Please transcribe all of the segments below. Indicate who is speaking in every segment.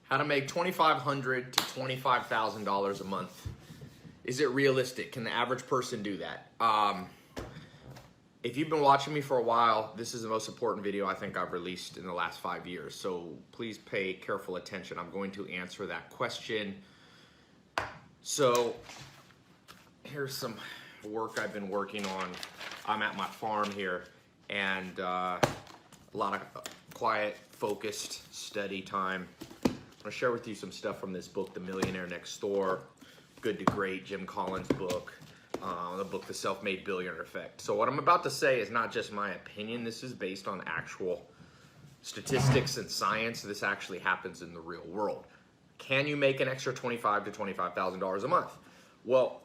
Speaker 1: How to make $2,500 to $25,000 a month. Is it realistic? Can the average person do that? If you've been watching me for a while, this is the most important video I think I've released in the last 5 years. So please pay careful attention. I'm going to answer that question. So here's some work I've been working on. I'm at my farm here, and a lot of quiet, focused study time. I'm gonna share with you some stuff from this book, The Millionaire Next Door, Good to Great, Jim Collins' book, the book, The Self-Made Billionaire Effect. So what I'm about to say is not just my opinion. This is based on actual statistics and science. This actually happens in the real world. Can you make an extra $25,000 to $25,000 a month? Well,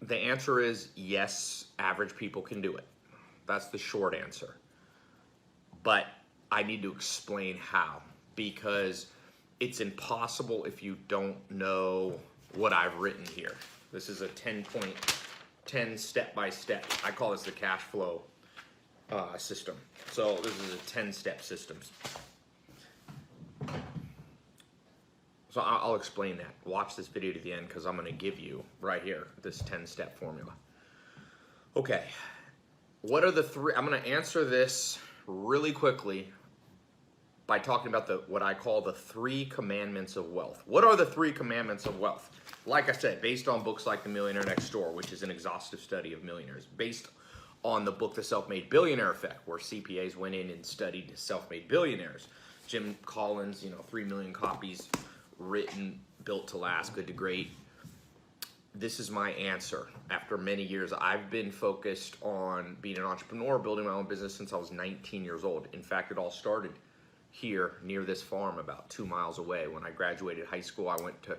Speaker 1: the answer is yes, average people can do it. That's the short answer. But I need to explain how, because it's impossible if you don't know what I've written here. This is a 10 step-by-step. I call this the cash flow system. So this is a 10-step system. So I'll explain that. Watch this video to the end because I'm going to give you right here this 10-step formula. Okay, what are the three? I'm going to answer this really quickly by talking about what I call the 3 commandments of wealth. What are the 3 commandments of wealth? Like I said, based on books like The Millionaire Next Door, which is an exhaustive study of millionaires, based on the book, The Self-Made Billionaire Effect, where CPAs went in and studied self-made billionaires. Jim Collins, 3 million copies written, built to last, good to great. This is my answer. After many years, I've been focused on being an entrepreneur, building my own business since I was 19 years old. In fact, it all started here near this farm about 2 miles away. When I graduated high school, I went to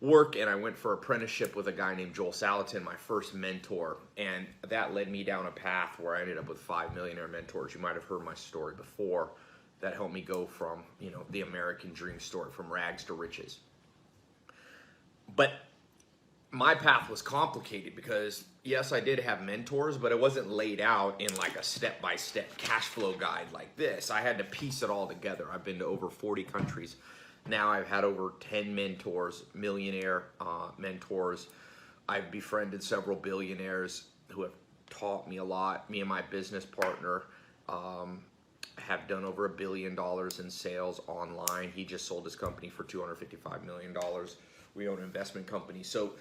Speaker 1: work and I went for apprenticeship with a guy named Joel Salatin, my first mentor. And that led me down a path where I ended up with 5 millionaire mentors. You might have heard my story before. That helped me go from, the American dream story, from rags to riches. But my path was complicated because, yes, I did have mentors, but it wasn't laid out in like a step-by-step cash flow guide like this. I had to piece it all together. I've been to over 40 countries. Now I've had over 10 mentors, millionaire mentors. I've befriended several billionaires who have taught me a lot. Me and my business partner have done over $1 billion in sales online. He just sold his company for $255 million. We own an investment company. So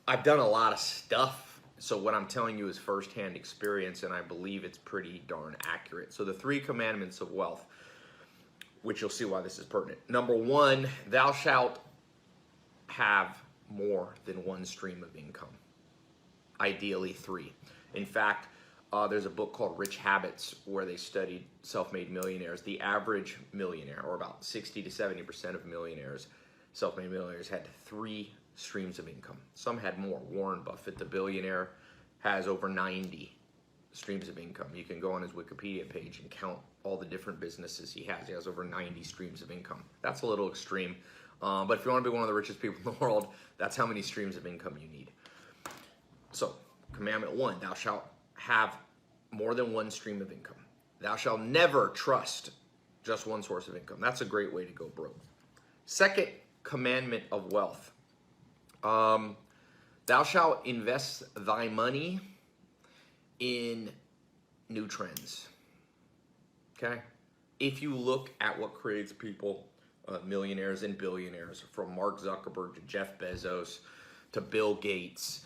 Speaker 1: I've done a lot of stuff. So what I'm telling you is firsthand experience, and I believe it's pretty darn accurate. So the 3 commandments of wealth, which you'll see why this is pertinent. Number 1, thou shalt have more than 1 stream of income. Ideally 3. In fact, there's a book called Rich Habits where they studied self-made millionaires. The average millionaire, or about 60 to 70% of millionaires, self-made millionaires, had 3 streams of income. Some had more. Warren Buffett, the billionaire, has over 90 streams of income. You can go on his Wikipedia page and count all the different businesses he has. He has over 90 streams of income. That's a little extreme. But if you want to be one of the richest people in the world, that's how many streams of income you need. So, commandment 1, thou shalt have more than 1 stream of income. Thou shalt never trust just 1 source of income. That's a great way to go broke. Second commandment of wealth. Thou shalt invest thy money in new trends. Okay? If you look at what creates people, millionaires and billionaires, from Mark Zuckerberg to Jeff Bezos to Bill Gates,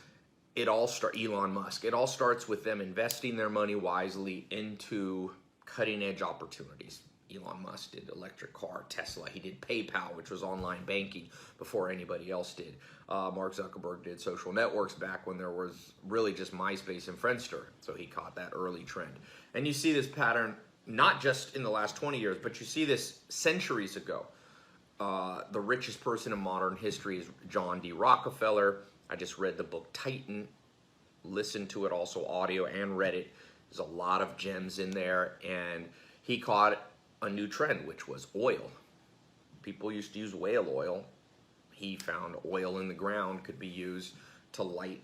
Speaker 1: Elon Musk, it all starts with them investing their money wisely into cutting edge opportunities. Elon Musk did electric car, Tesla. He did PayPal, which was online banking before anybody else did. Mark Zuckerberg did social networks back when there was really just MySpace and Friendster. So he caught that early trend. And you see this pattern not just in the last 20 years, but you see this centuries ago. The richest person in modern history is John D. Rockefeller. I just read the book Titan, listened to it also audio and read it. There's a lot of gems in there, and he caught a new trend, which was oil. People used to use whale oil. He found oil in the ground could be used to light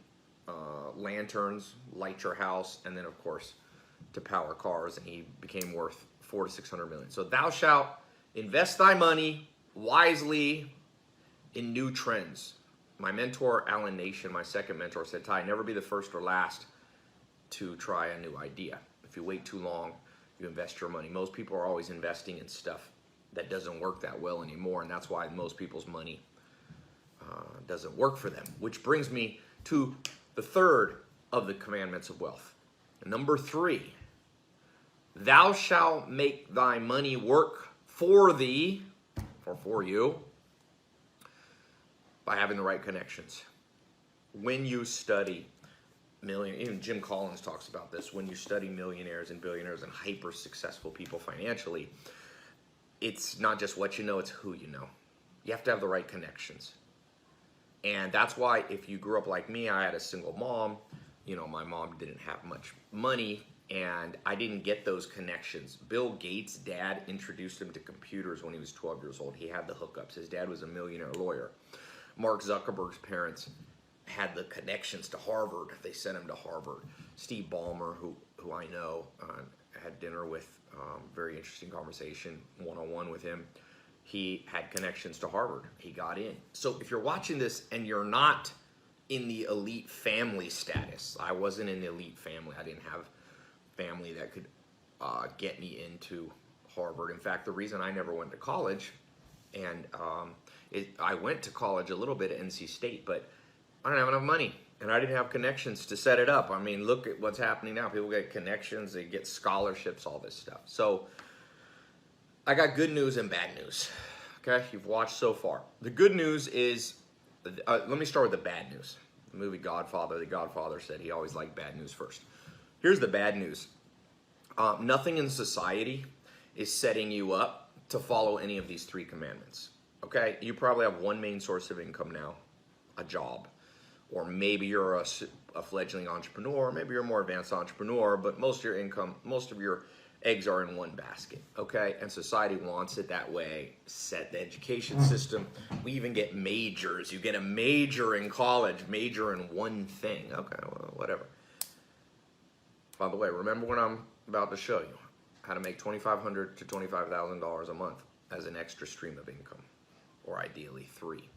Speaker 1: lanterns, light your house, and then of course to power cars, and he became worth $400 to $600 million. So thou shalt Invest thy money wisely in new trends. My mentor, Alan Nation, my second mentor, said, Tai, never be the first or last to try a new idea. If you wait too long, you invest your money. Most people are always investing in stuff that doesn't work that well anymore, and that's why most people's money doesn't work for them. Which brings me to the third of the commandments of wealth. Number 3, thou shalt make thy money work for thee, or for you, by having the right connections. When you study even Jim Collins talks about this, when you study millionaires and billionaires and hyper successful people financially, it's not just what you know, it's who you know. You have to have the right connections. And that's why if you grew up like me, I had a single mom, you know, my mom didn't have much money and I didn't get those connections. Bill Gates' dad introduced him to computers when he was 12 years old. He had the hookups. His dad was a millionaire lawyer. Mark Zuckerberg's parents had the connections to Harvard. They sent him to Harvard. Steve Ballmer, who I know, had dinner with, very interesting conversation, one-on-one with him. He had connections to Harvard. He got in. So if you're watching this and you're not in the elite family status, I wasn't in the elite family. I didn't have family that could get me into Harvard. In fact, the reason I never went to college, and I went to college a little bit at NC State, but I didn't have enough money, and I didn't have connections to set it up. I mean, look at what's happening now. People get connections, they get scholarships, all this stuff. So I got good news and bad news. Okay, you've watched so far. The good news is, let me start with the bad news. The movie Godfather, the Godfather said he always liked bad news first. Here's the bad news. Nothing in society is setting you up to follow any of these 3 commandments. Okay, you probably have one main source of income now, a job. Or maybe you're a fledgling entrepreneur, maybe you're a more advanced entrepreneur, but most of your income, most of your eggs are in one basket, okay? And society wants it that way. Set the education system. We even get majors. You get a major in college, major in one thing. Okay, well, whatever. By the way, remember what I'm about to show you, how to make $2,500 to $25,000 a month as an extra stream of income, or ideally 3.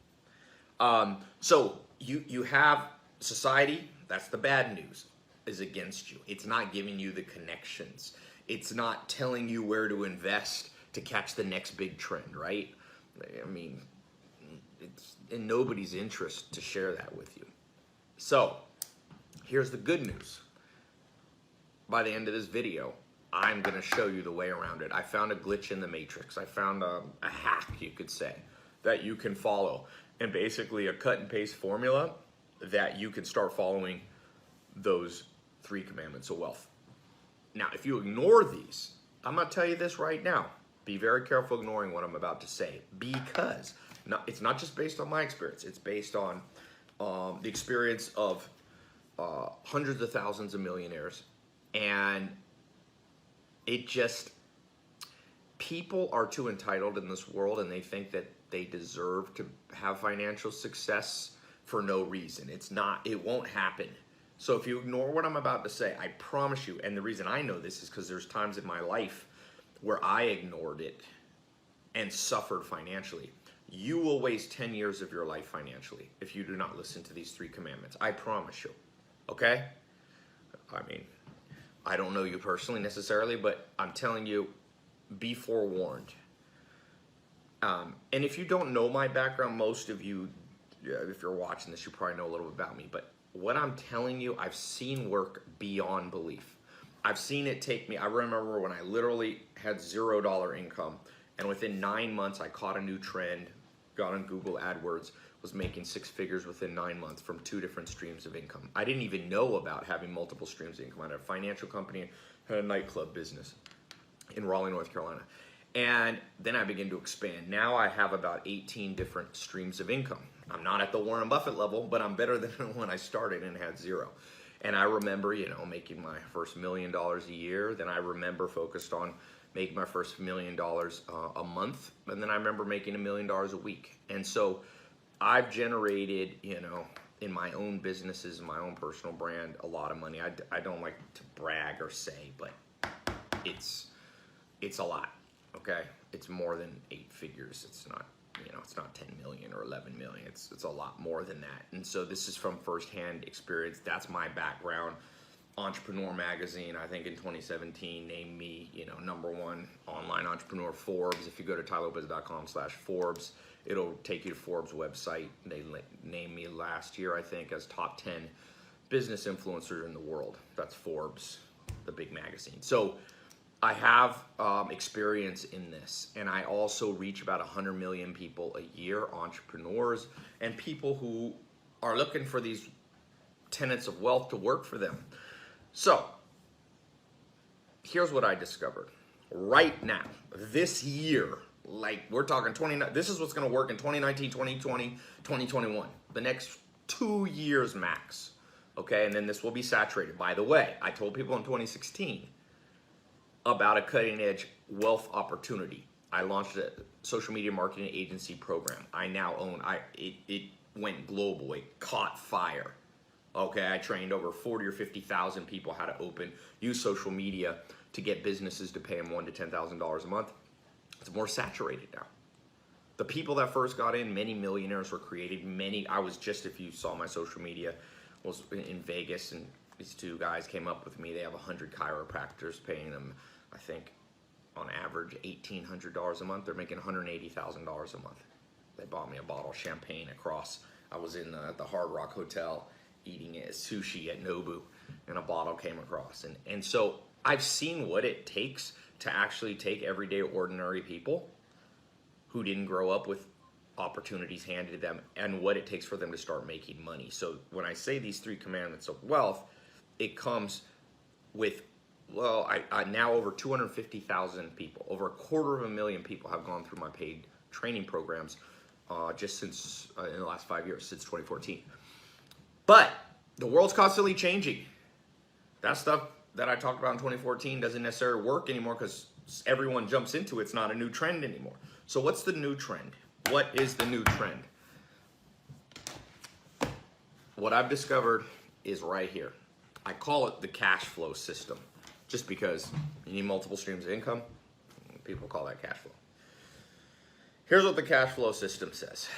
Speaker 1: So you have society, that's the bad news, is against you. It's not giving you the connections. It's not telling you where to invest to catch the next big trend, right? I mean, it's in nobody's interest to share that with you. So here's the good news. By the end of this video, I'm gonna show you the way around it. I found a glitch in the matrix. I found a hack, you could say, that you can follow. And basically a cut and paste formula that you can start following those 3 commandments of wealth. Now, if you ignore these, I'm gonna tell you this right now. Be very careful ignoring what I'm about to say, because it's not just based on my experience. It's based on the experience of hundreds of thousands of millionaires. And people are too entitled in this world, and they think that they deserve to have financial success for no reason. It won't happen. So if you ignore what I'm about to say, I promise you, and the reason I know this is because there's times in my life where I ignored it and suffered financially. You will waste 10 years of your life financially if you do not listen to these 3 commandments. I promise you, okay? I mean, I don't know you personally necessarily, but I'm telling you, be forewarned. And if you don't know my background, most of you, if you're watching this, you probably know a little bit about me. But what I'm telling you, I've seen work beyond belief. I've seen it take me, I remember when I literally had $0 income, and within 9 months, I caught a new trend, got on Google AdWords, was making 6 figures within 9 months from 2 different streams of income. I didn't even know about having multiple streams of income. I had a financial company, had a nightclub business in Raleigh, North Carolina. And then I began to expand. Now I have about 18 different streams of income. I'm not at the Warren Buffett level, but I'm better than when I started and had 0. And I remember, making my first $1 million a year. Then I remember focused on making my first $1 million a month. And then I remember making $1 million a week. And so I've generated, in my own businesses, my own personal brand, a lot of money. I don't like to brag or say, but it's a lot. Okay, it's more than 8 figures. It's not, it's not 10 million or 11 million. It's a lot more than that. And so this is from firsthand experience. That's my background. Entrepreneur Magazine, I think in 2017, named me, #1 online entrepreneur. Forbes. If you go to tailopez.com/Forbes, it'll take you to Forbes website. They named me last year, I think, as top 10 business influencer in the world. That's Forbes, the big magazine. So I have experience in this, and I also reach about 100 million people a year, entrepreneurs, and people who are looking for these tenets of wealth to work for them. So here's what I discovered right now, this year, like we're talking this is what's going to work in 2019, 2020, 2021, the next 2 years max. Okay, and then this will be saturated. By the way, I told people in 2016 about a cutting edge wealth opportunity. I launched a social media marketing agency program. I now own, it went global, it caught fire. Okay, I trained over 40 or 50,000 people how to use social media to get businesses to pay them $1,000 to $10,000 a month. It's more saturated now. The people that first got in, many millionaires were created. If you saw my social media, was in Vegas, and these 2 guys came up with me. They have 100 chiropractors paying them, I think, on average $1,800 a month. They're making $180,000 a month. They bought me a bottle of champagne across. I was in the Hard Rock Hotel eating sushi at Nobu, and a bottle came across. And so I've seen what it takes to actually take everyday ordinary people who didn't grow up with opportunities handed to them, and what it takes for them to start making money. So when I say these 3 commandments of wealth, it comes with, I now over 250,000 people, over 250,000 people have gone through my paid training programs just since in the last 5 years, since 2014. But the world's constantly changing. That stuff that I talked about in 2014 doesn't necessarily work anymore because everyone jumps into it. It's not a new trend anymore. So what's the new trend? What is the new trend? What I've discovered is right here. I call it the cash flow system, just because you need multiple streams of income. People call that cash flow. Here's what the cash flow system says.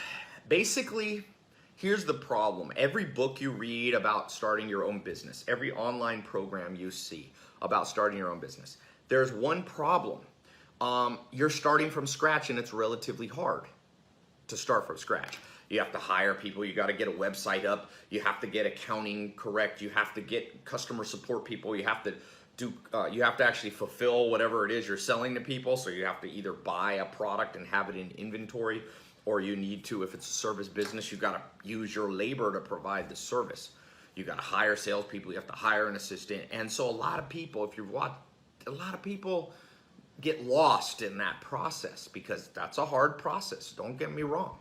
Speaker 1: Basically, here's the problem. Every book you read about starting your own business, every online program you see about starting your own business, there's one problem. You're starting from scratch, and it's relatively hard to start from scratch. You have to hire people. You got to get a website up. You have to get accounting correct. You have to get customer support people. You have to actually fulfill whatever it is you're selling to people. So you have to either buy a product and have it in inventory, or you need to, if it's a service business, you got to use your labor to provide the service. You got to hire salespeople. You have to hire an assistant. And so a lot of people, if you've watched, a lot of people get lost in that process because that's a hard process. Don't get me wrong.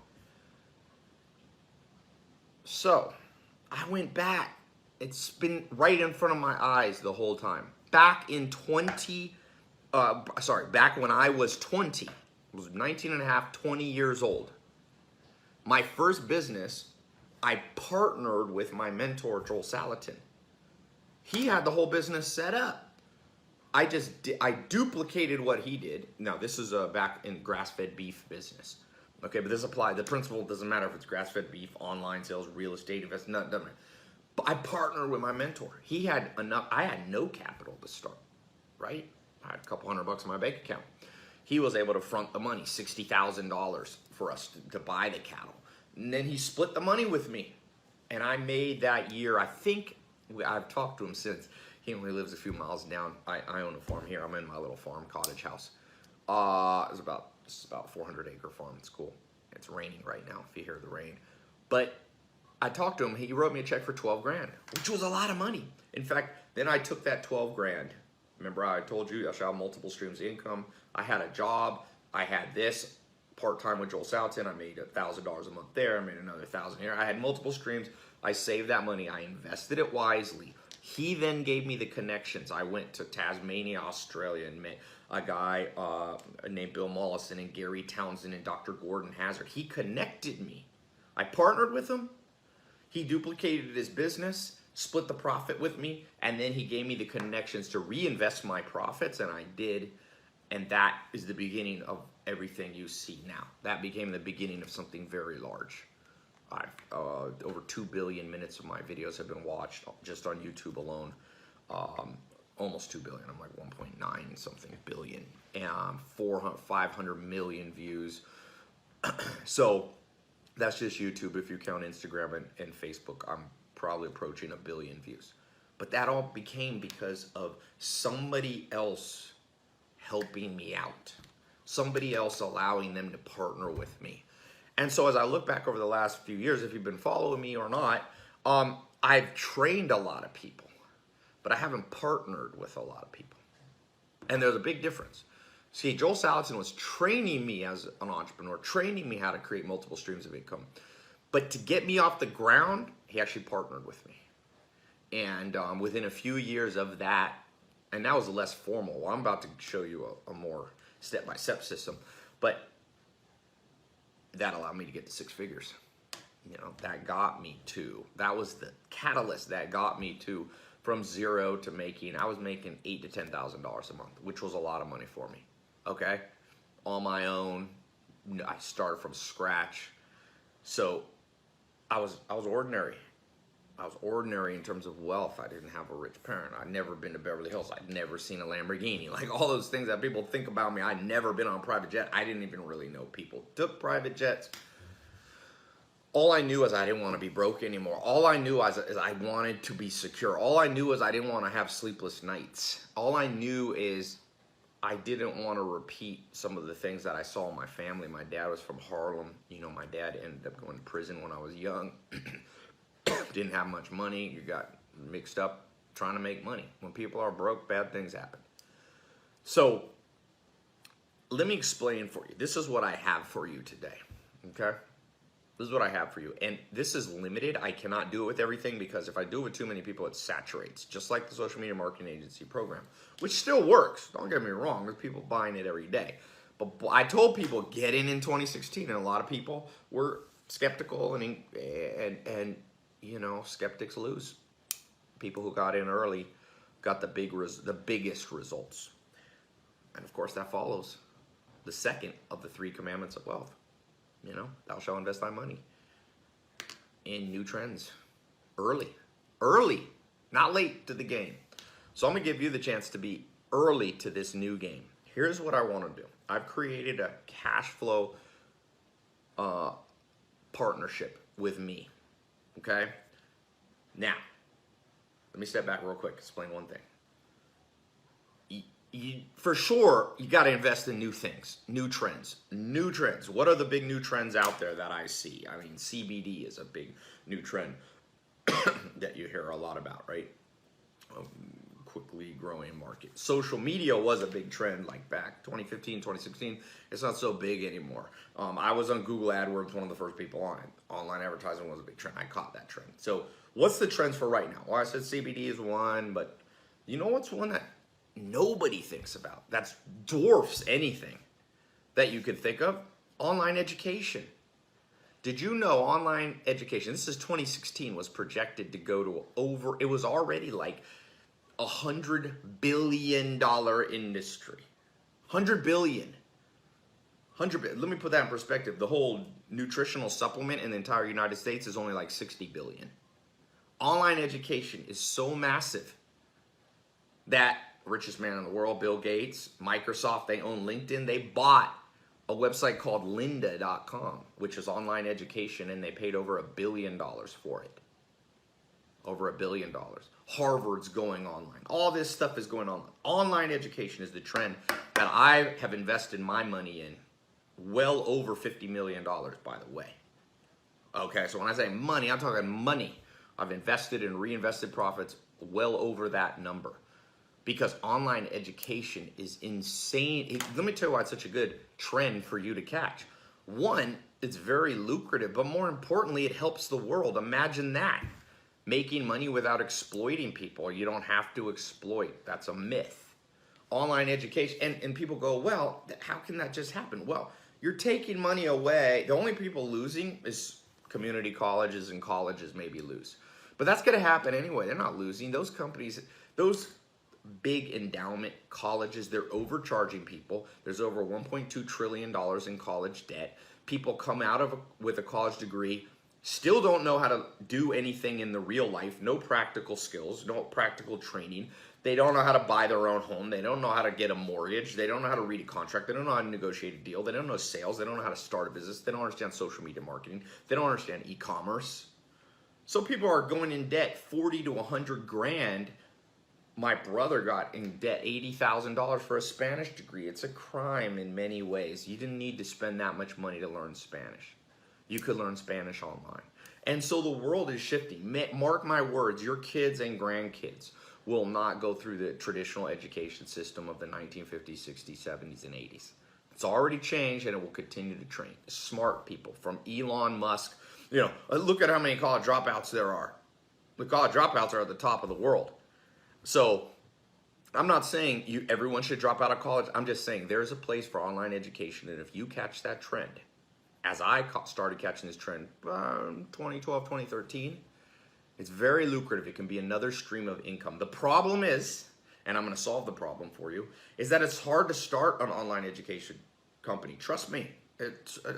Speaker 1: So I went back. It's been right in front of my eyes the whole time. Back when I was 20, I was 19 and a half, 20 years old. My first business, I partnered with my mentor, Joel Salatin. He had the whole business set up. I duplicated what he did. Now, this is back in grass-fed beef business. Okay, but this applies. The principle doesn't matter if it's grass-fed beef, online sales, real estate, investment, doesn't matter. But I partnered with my mentor. He had enough. I had no capital to start, right? I had a couple $100 in my bank account. He was able to front the money, $60,000 for us to buy the cattle. And then he split the money with me. And I made that year, I think, I've talked to him since. He only lives a few miles down. I own a farm here. I'm in my little farm cottage house. This is about a 400-acre farm. It's cool. It's raining right now, if you hear the rain. But I talked to him. He wrote me a check for 12 grand, which was a lot of money. In fact, then I took that 12 grand. Remember I told you I shall have multiple streams of income. I had a job. I had this part-time with Joel Salatin. I made $1,000 a month there. I made another $1,000 here. I had multiple streams. I saved that money. I invested it wisely. He then gave me the connections. I went to Tasmania, Australia, and met a guy named Bill Mollison and Gary Townsend and Dr. Gordon Hazard. He connected me. I partnered with him. He duplicated his business, split the profit with me, and then he gave me the connections to reinvest my profits, and I did. And that is the beginning of everything you see now. That became the beginning of something very large. Over 2 billion minutes of my videos have been watched just on YouTube alone. Almost 2 billion, I'm like 1.9 something billion. And 500 million views. So that's just YouTube. If you count Instagram and Facebook, I'm probably approaching 1 billion views. But that all became because of somebody else helping me out. Somebody else allowing them to partner with me. And so as I look back over the last few years, if you've been following me or not, I've trained a lot of people, but I haven't partnered with a lot of people. And there's a big difference. See, Joel Salatin was training me as an entrepreneur, training me how to create multiple streams of income. But to get me off the ground, he actually partnered with me. And within a few years of that, and that was less formal. Well, I'm about to show you a more step-by-step system. But that allowed me to get to 6 figures. You know, that got me to, that was the catalyst that got me to from zero to making, I was making $8,000 to $10,000 a month, which was a lot of money for me. Okay, on my own, I started from scratch. So I was ordinary. I was ordinary in terms of wealth. I didn't have a rich parent. I'd never been to Beverly Hills. I'd never seen a Lamborghini. Like all those things that people think about me. I'd never been on a private jet. I didn't even really know people took private jets. All I knew is I didn't want to be broke anymore. All I knew is I wanted to be secure. All I knew is I didn't want to have sleepless nights. All I knew is I didn't want to repeat some of the things that I saw in my family. My dad was from Harlem. You know, my dad ended up going to prison when I was young. Didn't have much money. You got mixed up trying to make money. When people are broke, bad things happen. So let me explain for you. This is what I have for you today. Okay? This is what I have for you. And this is limited. I cannot do it with everything because if I do it with too many people, it saturates. Just like the social media marketing agency program, which still works. Don't get me wrong. There's people buying it every day. But I told people get in 2016, and a lot of people were skeptical and you know, skeptics lose. People who got in early got the biggest results. And of course that follows the second of the 3 commandments of wealth. You know, thou shalt invest thy money in new trends. Early, not late to the game. So I'm gonna give you the chance to be early to this new game. Here's what I wanna do. I've created a cash flow partnership with me. Okay, now let me step back real quick. Explain one thing. For sure, you got to invest in new things, new trends. What are the big new trends out there that I see? I mean, CBD is a big new trend that you hear a lot about, right? Quickly growing market. Social media was a big trend like back 2015, 2016. It's not so big anymore. I was on Google AdWords, one of the first people on it. Online advertising was a big trend. I caught that trend. So what's the trends for right now? Well, I said CBD is one, but you know what's one that nobody thinks about? That's dwarfs anything that you could think of? Online education. Did you know online education, this is 2016, was projected to go to over, it was already like $100 billion industry. 100 billion. Let me put that in perspective. The whole nutritional supplement in the entire United States is only like 60 billion. Online education is so massive that richest man in the world, Bill Gates, Microsoft, they own LinkedIn. They bought a website called lynda.com, which is online education, and they paid over $1 billion for it. Over $1 billion. Harvard's going online. All this stuff is going on. Online education is the trend that I have invested my money in. Well over $50 million, by the way. Okay, so when I say money, I'm talking money. I've invested and reinvested profits well over that number. Because online education is insane. Let me tell you why it's such a good trend for you to catch. One, it's very lucrative, but more importantly, it helps the world. Imagine that. Making money without exploiting people. You don't have to exploit. That's a myth. Online education, and people go, well, how can that just happen? Well, you're taking money away. The only people losing is community colleges, and colleges maybe lose. But that's going to happen anyway. They're not losing. Those companies, those big endowment colleges, they're overcharging people. There's over $1.2 trillion in college debt. People come out of with a college degree, still don't know how to do anything in the real life, no practical skills, no practical training. They don't know how to buy their own home. They don't know how to get a mortgage. They don't know how to read a contract. They don't know how to negotiate a deal. They don't know sales. They don't know how to start a business. They don't understand social media marketing. They don't understand e-commerce. So people are going in debt 40 to 100 grand. My brother got in debt $80,000 for a Spanish degree. It's a crime in many ways. You didn't need to spend that much money to learn Spanish. You could learn Spanish online. And so the world is shifting. Mark my words, your kids and grandkids will not go through the traditional education system of the 1950s, 60s, 70s, and 80s. It's already changed, and it will continue to train. Smart people, from Elon Musk. You know, look at how many college dropouts there are. The college dropouts are at the top of the world. So I'm not saying everyone should drop out of college. I'm just saying there's a place for online education, and if you catch that trend, as I started catching this trend 2012, 2013, it's very lucrative. It can be another stream of income. The problem is, and I'm going to solve the problem for you, is that it's hard to start an online education company. Trust me.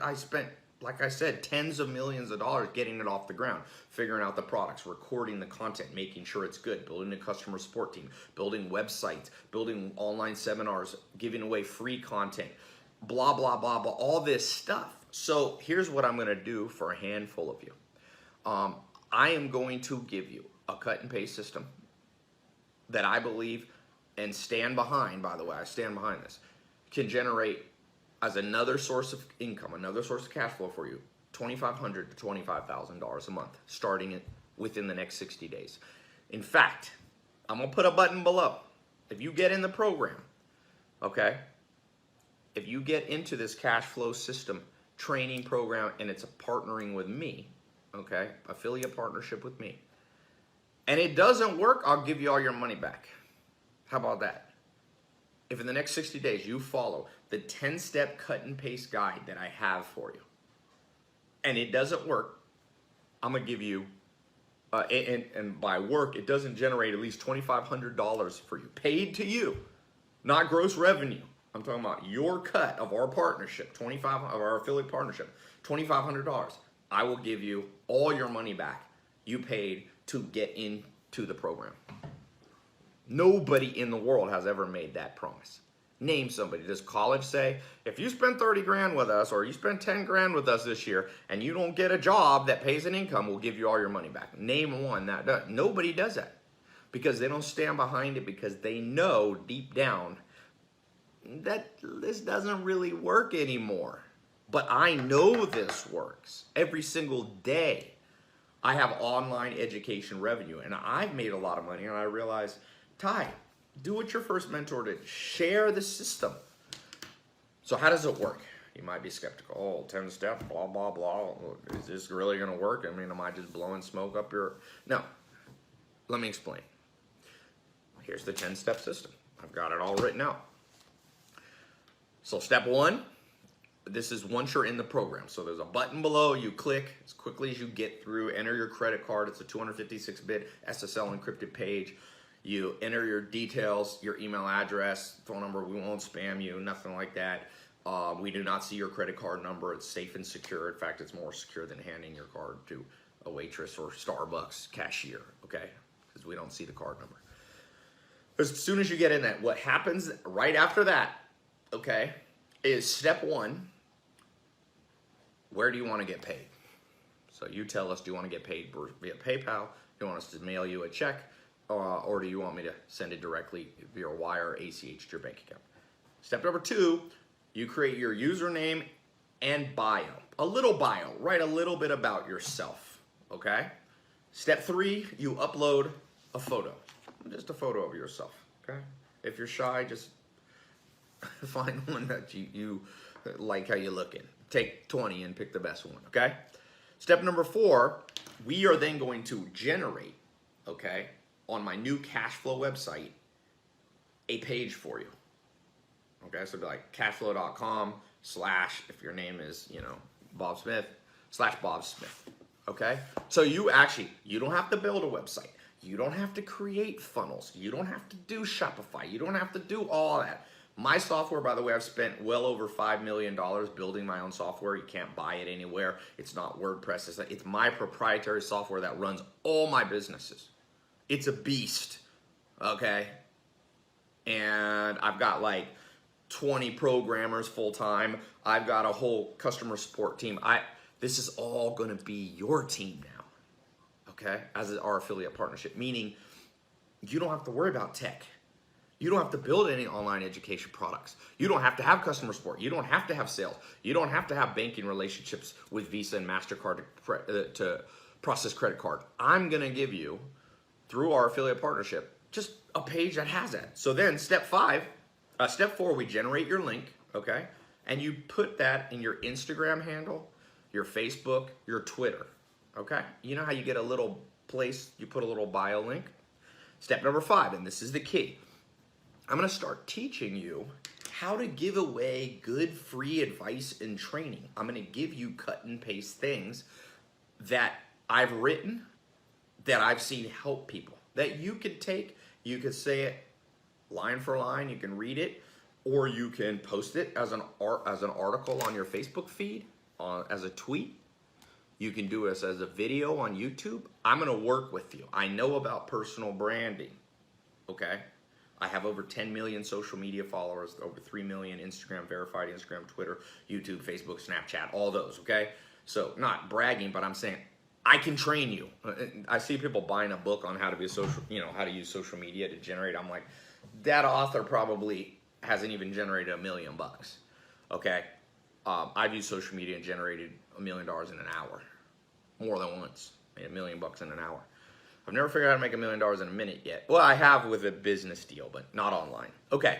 Speaker 1: I spent, like I said, tens of millions of dollars getting it off the ground, figuring out the products, recording the content, making sure it's good, building a customer support team, building websites, building online seminars, giving away free content, blah, blah, blah, blah, all this stuff. So here's what I'm going to do for a handful of you. I am going to give you a cut and paste system that I believe and stand behind, by the way, I stand behind this, can generate as another source of income, another source of cash flow for you, $2,500 to $25,000 a month, starting it within the next 60 days. In fact, I'm going to put a button below. If you get in the program, okay, if you get into this cash flow system training program and it's a partnering with me, okay, affiliate partnership with me, and it doesn't work, I'll give you all your money back. How about that? If in the next 60 days you follow the 10-step cut and paste guide that I have for you, and it doesn't work, I'm gonna give you, and by work, it doesn't generate at least $2,500 for you, paid to you, not gross revenue. I'm talking about your cut of our partnership, of our affiliate partnership, $2,500. I will give you all your money back you paid to get into the program. Nobody in the world has ever made that promise. Name somebody. Does college say, if you spend 30 grand with us or you spend 10 grand with us this year and you don't get a job that pays an income, we'll give you all your money back? Name one that does. Nobody does that because they don't stand behind it, because they know deep down that this doesn't really work anymore. But I know this works. Every single day I have online education revenue, and I've made a lot of money, and I realized, Tai, do what your first mentor did. Share the system. So how does it work? You might be skeptical. Oh, 10 steps, blah, blah, blah. Is this really going to work? I mean, am I just blowing smoke up your... No. Let me explain. Here's the 10-step system. I've got it all written out. So step one, this is once you're in the program. So there's a button below. You click as quickly as you get through. Enter your credit card. It's a 256-bit SSL encrypted page. You enter your details, your email address, phone number. We won't spam you, nothing like that. We do not see your credit card number. It's safe and secure. In fact, it's more secure than handing your card to a waitress or Starbucks cashier, okay? Because we don't see the card number. As soon as you get in that, what happens right after that, okay, is step one, where do you want to get paid? So you tell us, do you want to get paid via PayPal? Do you want us to mail you a check? Or do you want me to send it directly via wire or ACH to your bank account? Step number two, you create your username and bio. A little bio, write a little bit about yourself, okay? Step three, you upload a photo. Just a photo of yourself, okay? If you're shy, just find one that you like how you look in. Take 20 and pick the best one, okay? Step number four, we are then going to generate, okay, on my new cashflow website, a page for you. Okay, so it'd be like cashflow.com/ if your name is, Bob Smith, /Bob Smith. Okay, so you don't have to build a website. You don't have to create funnels. You don't have to do Shopify. You don't have to do all that. My software, by the way, I've spent well over $5 million building my own software. You can't buy it anywhere. It's not WordPress. It's my proprietary software that runs all my businesses. It's a beast, okay? And I've got like 20 programmers full-time. I've got a whole customer support team. This is all gonna be your team now, okay? As our affiliate partnership, meaning you don't have to worry about tech. You don't have to build any online education products. You don't have to have customer support. You don't have to have sales. You don't have to have banking relationships with Visa and MasterCard to process credit card. I'm gonna give you, through our affiliate partnership, just a page that has that. So then step 4, we generate your link, okay? And you put that in your Instagram handle, your Facebook, your Twitter, okay? You know how you get a little place, you put a little bio link? Step number 5, and this is the key. I'm gonna start teaching you how to give away good free advice and training. I'm gonna give you cut and paste things that I've written, that I've seen help people, that you could take, you could say it line for line, you can read it, or you can post it as an article on your Facebook feed, as a tweet. You can do this as a video on YouTube. I'm gonna work with you. I know about personal branding, okay? I have over 10 million social media followers, over 3 million Instagram verified, Instagram, Twitter, YouTube, Facebook, Snapchat, all those, okay? So not bragging, but I'm saying I can train you. I see people buying a book on how to be a social, how to use social media to generate. I'm like, that author probably hasn't even generated $1 million, okay? I've used social media and generated $1 million in an hour, more than once, made $1 million in an hour. I've never figured out how to make $1 million in a minute yet. Well, I have with a business deal, but not online. Okay.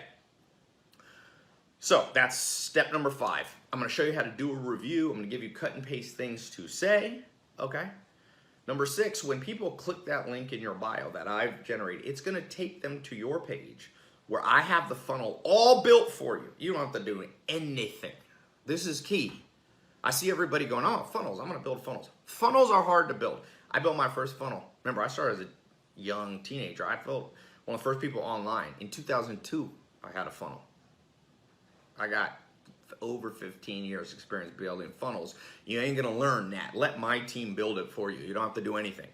Speaker 1: So that's step number 5. I'm gonna show you how to do a review. I'm gonna give you cut and paste things to say, okay? Number 6, when people click that link in your bio that I've generated, it's gonna take them to your page where I have the funnel all built for you. You don't have to do anything. This is key. I see everybody going, oh, funnels, I'm gonna build funnels. Funnels are hard to build. I built my first funnel. Remember, I started as a young teenager. I built one of the first people online. In 2002, I had a funnel. I got over 15 years experience building funnels. You ain't gonna learn that. Let my team build it for you. You don't have to do anything.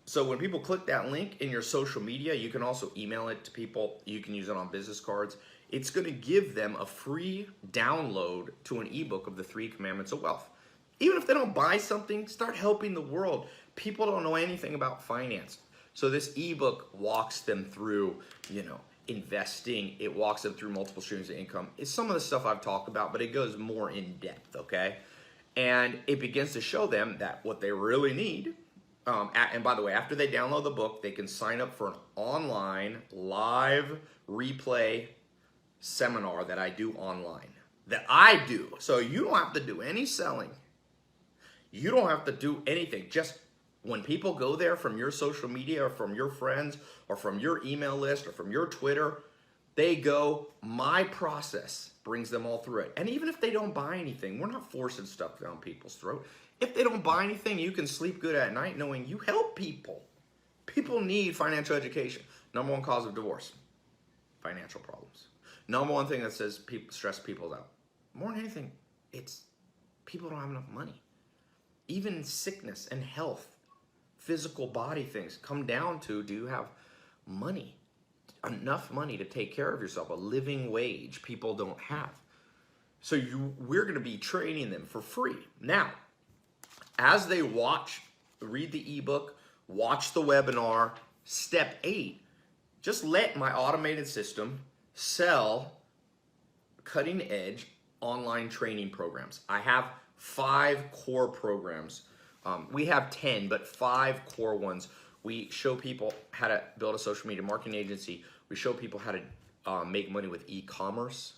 Speaker 1: So when people click that link in your social media, you can also email it to people. You can use it on business cards. It's gonna give them a free download to an ebook of the 3 Commandments of Wealth. Even if they don't buy something, start helping the world. People don't know anything about finance. So this ebook walks them through, investing. It walks them through multiple streams of income. It's some of the stuff I've talked about, but it goes more in depth, okay? And it begins to show them that what they really need, and by the way, after they download the book, they can sign up for an online live replay seminar that I do online, that I do. So you don't have to do any selling. You don't have to do anything. Just when people go there from your social media or from your friends or from your email list or from your Twitter, they go, my process brings them all through it. And even if they don't buy anything, we're not forcing stuff down people's throat. If they don't buy anything, you can sleep good at night knowing you help people. People need financial education. Number 1 cause of divorce, financial problems. Number 1 thing that says people stress people out. More than anything, it's people don't have enough money. Even sickness and health, physical body things come down to, do you have money? Enough money to take care of yourself, a living wage people don't have. So we're gonna be training them for free. Now, as they read the ebook, watch the webinar, step 8, just let my automated system sell cutting edge online training programs. I have 5 core programs. We have 10, but 5 core ones. We show people how to build a social media marketing agency. We show people how to make money with e-commerce,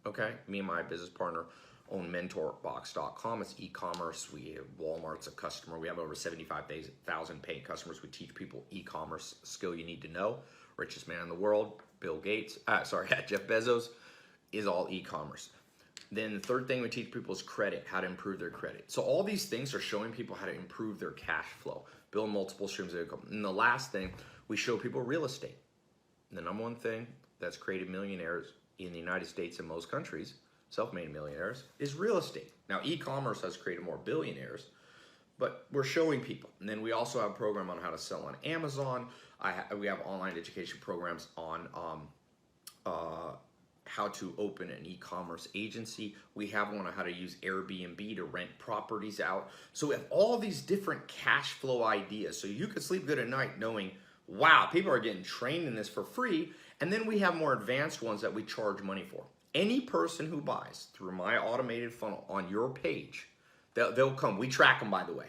Speaker 1: okay? Me and my business partner own mentorbox.com. It's e-commerce. Walmart's a customer. We have over 75,000 paying customers. We teach people e-commerce skill you need to know. Richest man in the world, Jeff Bezos, is all e-commerce. Then the third thing we teach people is credit, how to improve their credit. So all these things are showing people how to improve their cash flow. build multiple streams of income. And the last thing, we show people real estate. The number one thing that's created millionaires in the United States and most countries, self-made millionaires, is real estate. Now, e-commerce has created more billionaires, but we're showing people. And then we also have a program on how to sell on Amazon. We have online education programs on how to open an e-commerce agency. We have one on how to use Airbnb to rent properties out. So we have all these different cash flow ideas. So you could sleep good at night knowing, wow, people are getting trained in this for free. And then we have more advanced ones that we charge money for. Any person who buys through my automated funnel on your page, they'll come. We track them, by the way.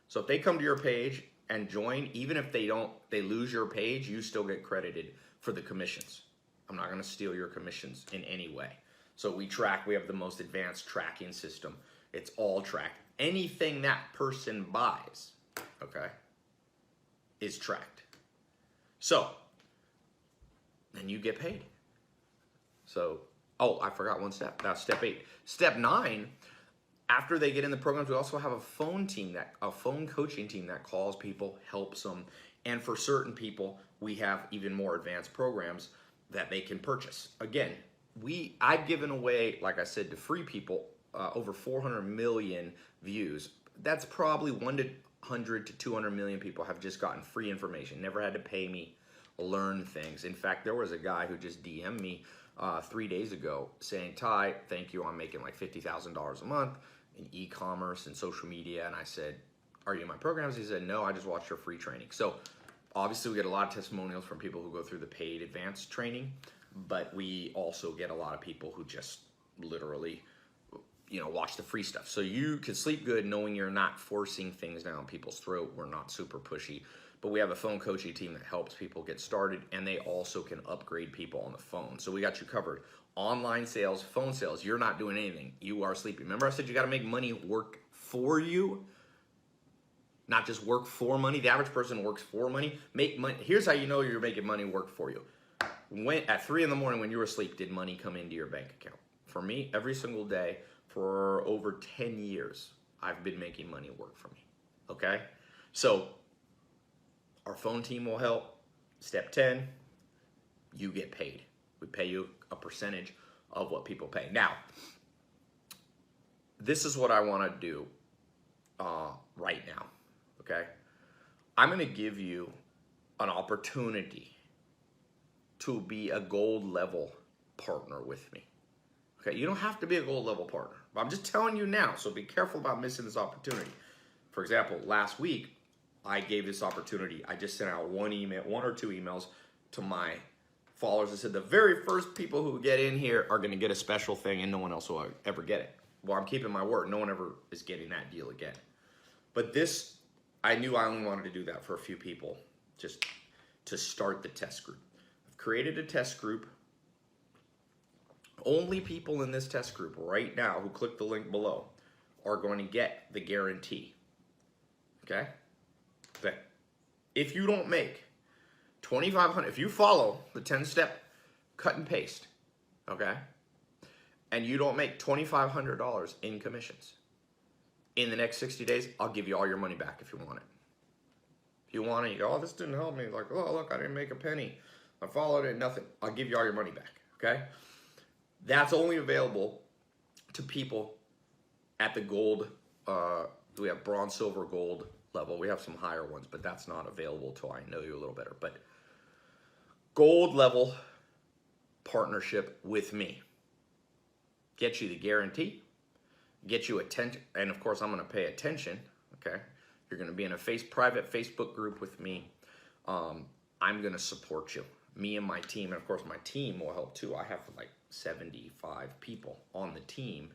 Speaker 1: So if they come to your page and join, even if they lose your page, you still get credited for the commissions. I'm not going to steal your commissions in any way. So we have the most advanced tracking system. It's all tracked. Anything that person buys, okay, is tracked. So then you get paid. So, oh, I forgot one step. That's step 8. Step 9, after they get in the programs, we also have a phone coaching team that calls people, helps them. And for certain people, we have even more advanced programs that they can purchase. Again, I've given away, like I said, to free people, over 400 million views. That's probably 100 to 200 million people have just gotten free information, never had to pay me, learn things. In fact, there was a guy who just DM'd me 3 days ago saying, Tai, thank you, I'm making like $50,000 a month in e-commerce and social media. And I said, are you in my programs? He said, no, I just watched your free training. So obviously we get a lot of testimonials from people who go through the paid advanced training, but we also get a lot of people who just literally, watch the free stuff. So you can sleep good knowing you're not forcing things down people's throat. We're not super pushy, but we have a phone coaching team that helps people get started, and they also can upgrade people on the phone. So we got you covered. Online sales, phone sales, you're not doing anything. You are sleeping. Remember I said you got to make money work for you? Not just work for money. The average person works for money. Make money. Here's how you know you're making money work for you. At 3 in the morning when you were asleep, did money come into your bank account? For me, every single day for over 10 years, I've been making money work for me. Okay? So our phone team will help. Step 10, you get paid. We pay you a percentage of what people pay. Now, this is what I want to do right now. Okay, I'm going to give you an opportunity to be a gold level partner with me. Okay, you don't have to be a gold level partner, but I'm just telling you now, so be careful about missing this opportunity. For example, last week, I gave this opportunity. I just sent out one or two emails to my followers that said the very first people who get in here are going to get a special thing and no one else will ever get it. Well, I'm keeping my word. No one ever is getting that deal again. But this, I knew I only wanted to do that for a few people just to start the test group. I've created a test group. Only people in this test group right now who click the link below are going to get the guarantee. Okay? But if you don't make $2,500, if you follow the 10-step cut and paste, okay, and you don't make $2,500 in commissions in the next 60 days, I'll give you all your money back if you want it. If you want it, you go, oh, this didn't help me. Like, oh, look, I didn't make a penny. I followed it, nothing. I'll give you all your money back, okay? That's only available to people at the gold, we have bronze, silver, gold level. We have some higher ones, but that's not available till I know you a little better. But gold level partnership with me. Get you the guarantee, get you attention, and of course I'm gonna pay attention, okay? You're gonna be in a private Facebook group with me. I'm gonna support you. Me and my team, and of course my team will help too. I have like 75 people on the team.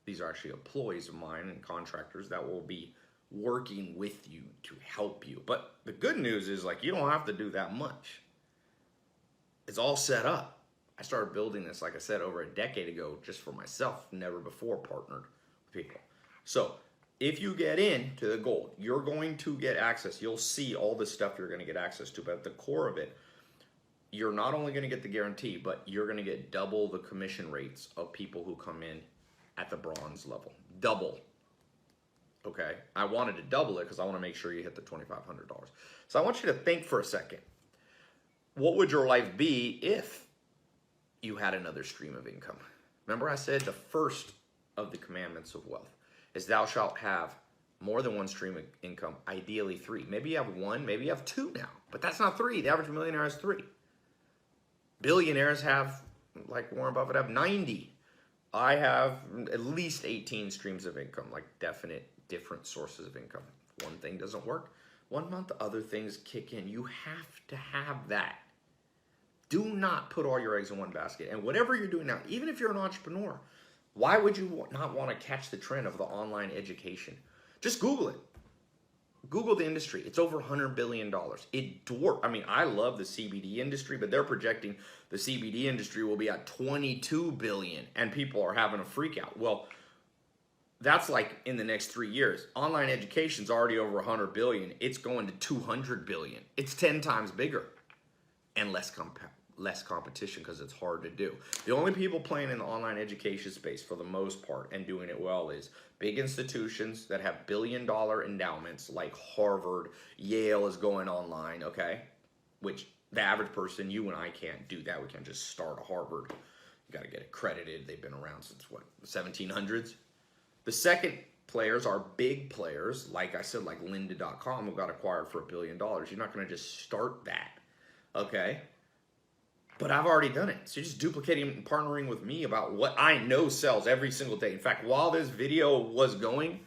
Speaker 1: These are actually employees of mine and contractors that will be working with you to help you. But the good news is, like, you don't have to do that much. It's all set up. I started building this, like I said, over a decade ago just for myself, never before partnered with people. So if you get into the gold, you're going to get access. You'll see all this stuff you're going to get access to, but at the core of it, you're not only going to get the guarantee, but you're going to get double the commission rates of people who come in at the bronze level. Double. Okay, I wanted to double it because I want to make sure you hit the $2,500. So I want you to think for a second. What would your life be if you had another stream of income? Remember I said the first of the commandments of wealth is thou shalt have more than one stream of income, ideally 3. Maybe you have 1, maybe you have 2 now, but that's not 3. The average millionaire has 3. Billionaires have, like Warren Buffett, have 90. I have at least 18 streams of income, like definite different sources of income. One thing doesn't work 1 month, other things kick in. You have to have that. Do not put all your eggs in one basket. And whatever you're doing now, even if you're an entrepreneur, why would you not want to catch the trend of the online education? Just Google it. Google the industry. It's over $100 billion. It dwarfs. I mean, I love the CBD industry, but they're projecting the CBD industry will be at $22 billion, and people are having a freak out. Well, that's like in the next 3 years. Online education's already over $100 billion. It's going to $200 billion. It's 10 times bigger and less competition because it's hard to do. The only people playing in the online education space for the most part and doing it well is big institutions that have billion-dollar endowments like Harvard, Yale is going online, okay? Which the average person, you and I can't do that. We can't just start a Harvard. You got to get accredited. They've been around since, what, the 1700s? The second players are big players, like I said, like lynda.com, who got acquired for $1 billion. You're not going to just start that, okay? But I've already done it. So you're just duplicating and partnering with me about what I know sells every single day. In fact, while this video was going,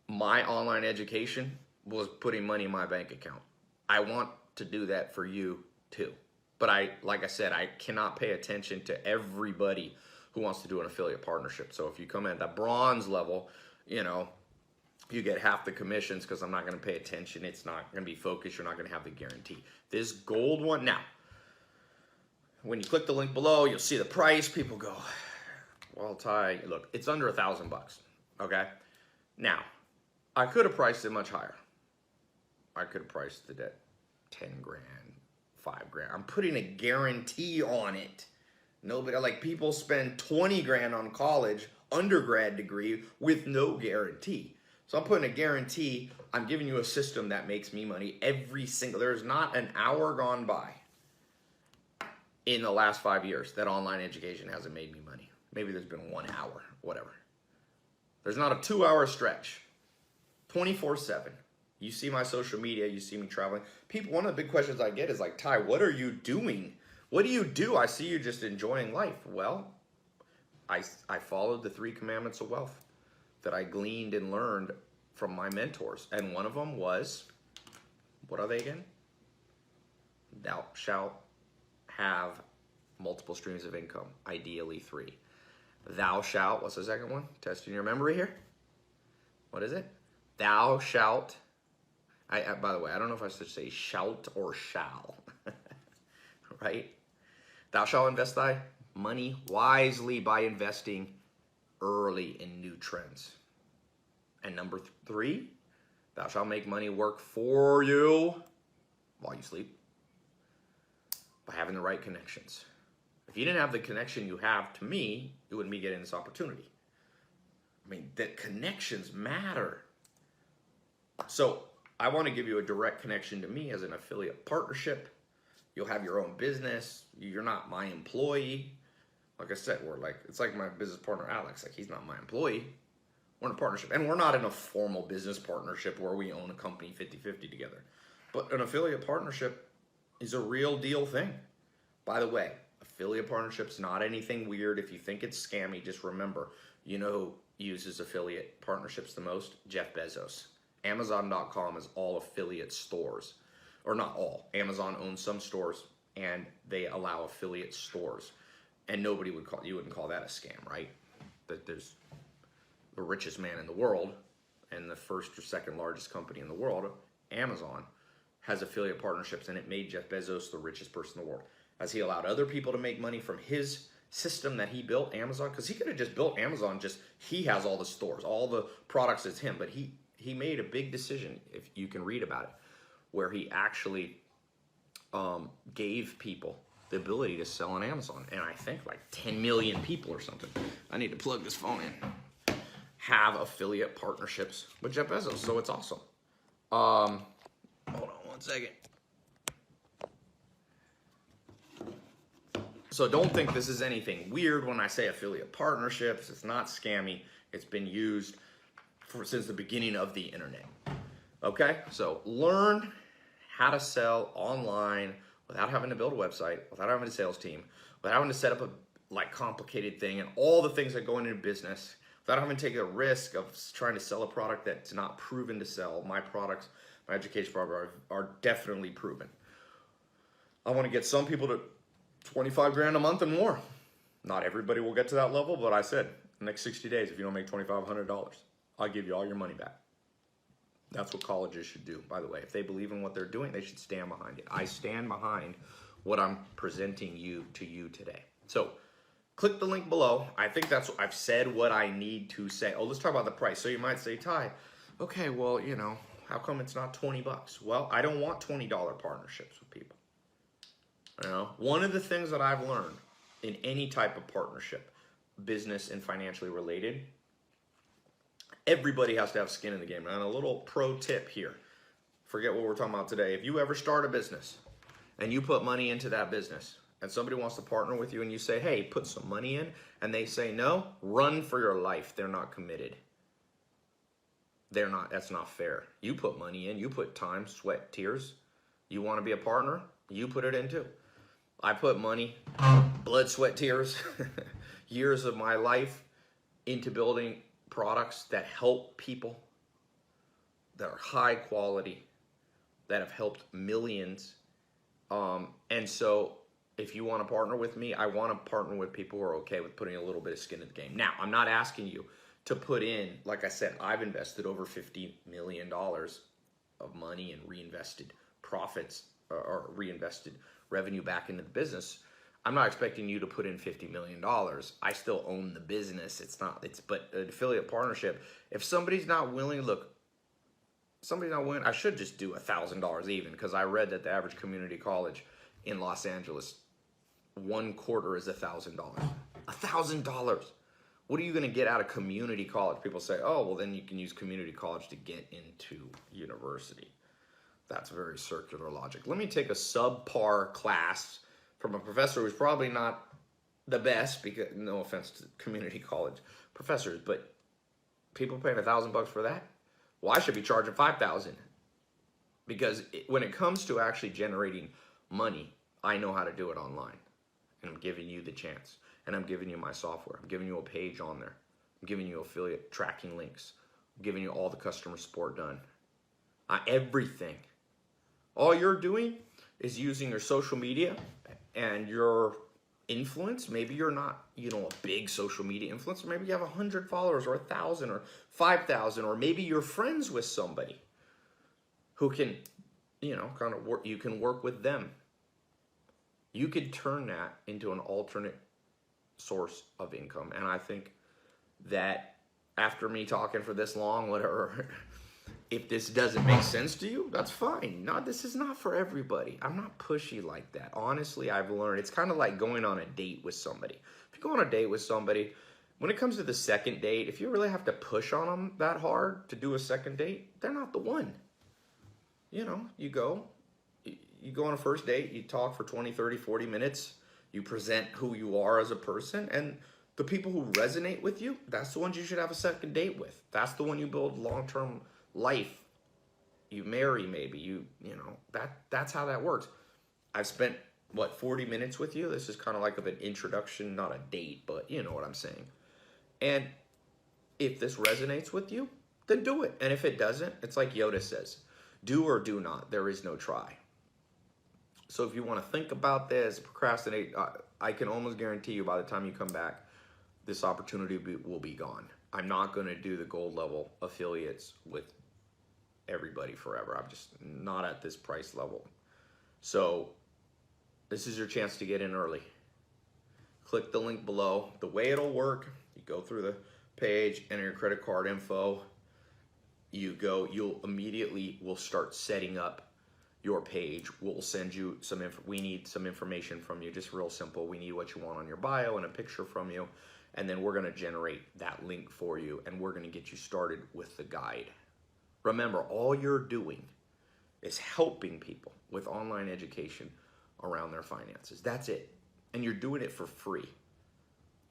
Speaker 1: my online education was putting money in my bank account. I want to do that for you too. But like I said, I cannot pay attention to everybody who wants to do an affiliate partnership. So if you come at the bronze level, you know, you get half the commissions because I'm not going to pay attention. It's not going to be focused. You're not going to have the guarantee. This gold one, now, when you click the link below, you'll see the price. People go, well, Tai, look, it's under $1,000, okay? Now, I could have priced it much higher. I could have priced it at 10 grand, 5 grand. I'm putting a guarantee on it. Nobody, like people spend 20 grand on college, undergrad degree with no guarantee. So I'm putting a guarantee. I'm giving you a system that makes me money every single, there's not an hour gone by in the last 5 years that online education hasn't made me money. Maybe there's been 1 hour, whatever. There's not a 2-hour stretch, 24/7. You see my social media, you see me traveling. People, one of the big questions I get is like, Tai, what are you doing? What do you do? I see you just enjoying life. Well, I followed the 3 commandments of wealth that I gleaned and learned from my mentors. And one of them was, what are they again? Thou shalt have multiple streams of income, ideally 3. Thou shalt, what's the second one? Testing your memory here. What is it? Thou shalt, by the way, I don't know if I should say shout or shall, right? Thou shalt invest thy money wisely by investing early in new trends. And number 3, thou shalt make money work for you while you sleep by having the right connections. If you didn't have the connection you have to me, you wouldn't be getting this opportunity. I mean, the connections matter. So I want to give you a direct connection to me as an affiliate partnership. You'll have your own business. You're not my employee. Like I said, it's like my business partner, Alex. Like, he's not my employee. We're in a partnership. And we're not in a formal business partnership where we own a company 50-50 together. But an affiliate partnership is a real deal thing. By the way, affiliate partnership's not anything weird. If you think it's scammy, just remember, you know who uses affiliate partnerships the most? Jeff Bezos. Amazon.com is all affiliate stores. Or not all. Amazon owns some stores, and they allow affiliate stores. And nobody would call, you wouldn't call that a scam, right? That there's the richest man in the world, and the first or second largest company in the world, Amazon, has affiliate partnerships, and it made Jeff Bezos the richest person in the world. As he allowed other people to make money from his system that he built, Amazon, because he could have just built Amazon, he has all the stores, all the products is him, but he made a big decision, if you can read about it, where he actually gave people the ability to sell on Amazon. And I think like 10 million people or something. I need to plug this phone in. have affiliate partnerships with Jeff Bezos, so it's awesome. Hold on one second. So don't think this is anything weird when I say affiliate partnerships. It's not scammy. It's been used since the beginning of the internet. Okay, so learn how to sell online without having to build a website, without having a sales team, without having to set up a complicated thing and all the things that go into business, without having to take a risk of trying to sell a product that's not proven to sell. My products, my education products are definitely proven. I want to get some people to 25 grand a month and more. Not everybody will get to that level, but I said, the next 60 days, if you don't make $2,500, I'll give you all your money back. That's what colleges should do, by the way. If they believe in what they're doing, they should stand behind it. I stand behind what I'm presenting to you today. So click the link below. I think that's what I've said what I need to say. Oh, let's talk about the price. So you might say, Tai, okay, well, you know, how come it's not 20 bucks? Well, I don't want $20 partnerships with people. You know, one of the things that I've learned in any type of partnership, business and financially related, everybody has to have skin in the game. And a little pro tip here, forget what we're talking about today. If you ever start a business and you put money into that business and somebody wants to partner with you and you say, hey, put some money in, and they say no, run for your life. They're not committed. They're not, that's not fair. You put money in, you put time, sweat, tears. You want to be a partner? You put it in too. I put money, blood, sweat, tears, years of my life into building products that help people, that are high quality, that have helped millions. And so if you want to partner with me, I want to partner with people who are okay with putting a little bit of skin in the game. Now, I'm not asking you to put in, like I said, I've invested over $50 million of money and reinvested profits or reinvested revenue back into the business. I'm not expecting you to put in $50 million. I still own the business. But an affiliate partnership, if somebody's not willing, look, somebody's not willing, I should just do $1,000 even, because I read that the average community college in Los Angeles, 1/4 is $1,000. $1,000. What are you going to get out of community college? People say, oh, well, then you can use community college to get into university. That's very circular logic. Let me take a subpar class from a professor who's probably not the best, because no offense to community college professors, but people paying $1,000 for that? Well, I should be charging $5,000, because when it comes to actually generating money, I know how to do it online, and I'm giving you the chance, and I'm giving you my software. I'm giving you a page on there. I'm giving you affiliate tracking links. I'm giving you all the customer support done. Everything. All you're doing is using your social media and your influence. Maybe you're not, a big social media influencer. Maybe you have 100 followers or 1,000 or 5,000, or maybe you're friends with somebody who can, kind of work. You can work with them. You could turn that into an alternate source of income. And I think that after me talking for this long, whatever, if this doesn't make sense to you, that's fine. No, this is not for everybody. I'm not pushy like that. Honestly, I've learned it's kind of like going on a date with somebody. If you go on a date with somebody, when it comes to the second date, if you really have to push on them that hard to do a second date, they're not the one. You go on a first date, you talk for 20, 30, 40 minutes, you present who you are as a person, and the people who resonate with you, that's the ones you should have a second date with. That's the one you build long-term life. You marry, maybe, that's how that works. I've spent, 40 minutes with you? This is kind of like an introduction, not a date, but you know what I'm saying. And if this resonates with you, then do it. And if it doesn't, it's like Yoda says, do or do not. There is no try. So if you want to think about this, procrastinate, I can almost guarantee you by the time you come back, this opportunity will be gone. I'm not going to do the gold level affiliates with everybody forever. I'm just not at this price level. So this is your chance to get in early. Click the link below. The way it'll work, you go through the page, enter your credit card info. You'll immediately, we'll start setting up your page. We'll send you we need some information from you, just real simple. We need what you want on your bio and a picture from you. and then we're going to generate that link for you, and we're going to get you started with the guide. Remember, all you're doing is helping people with online education around their finances. That's it. And you're doing it for free.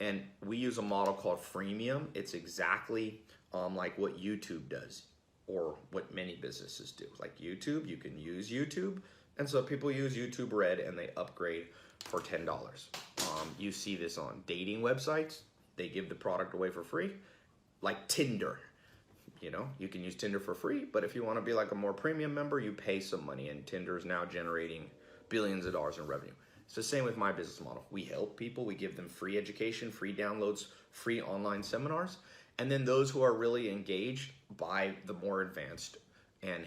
Speaker 1: And we use a model called freemium. It's exactly like what YouTube does, or what many businesses do. Like YouTube, you can use YouTube. And so people use YouTube Red and they upgrade for $10. You see this on dating websites. They give the product away for free. Like Tinder. You know, you can use Tinder for free, but if you want to be like a more premium member, you pay some money, and Tinder is now generating billions of dollars in revenue. It's the same with my business model. We help people, we give them free education, free downloads, free online seminars, and then those who are really engaged buy the more advanced and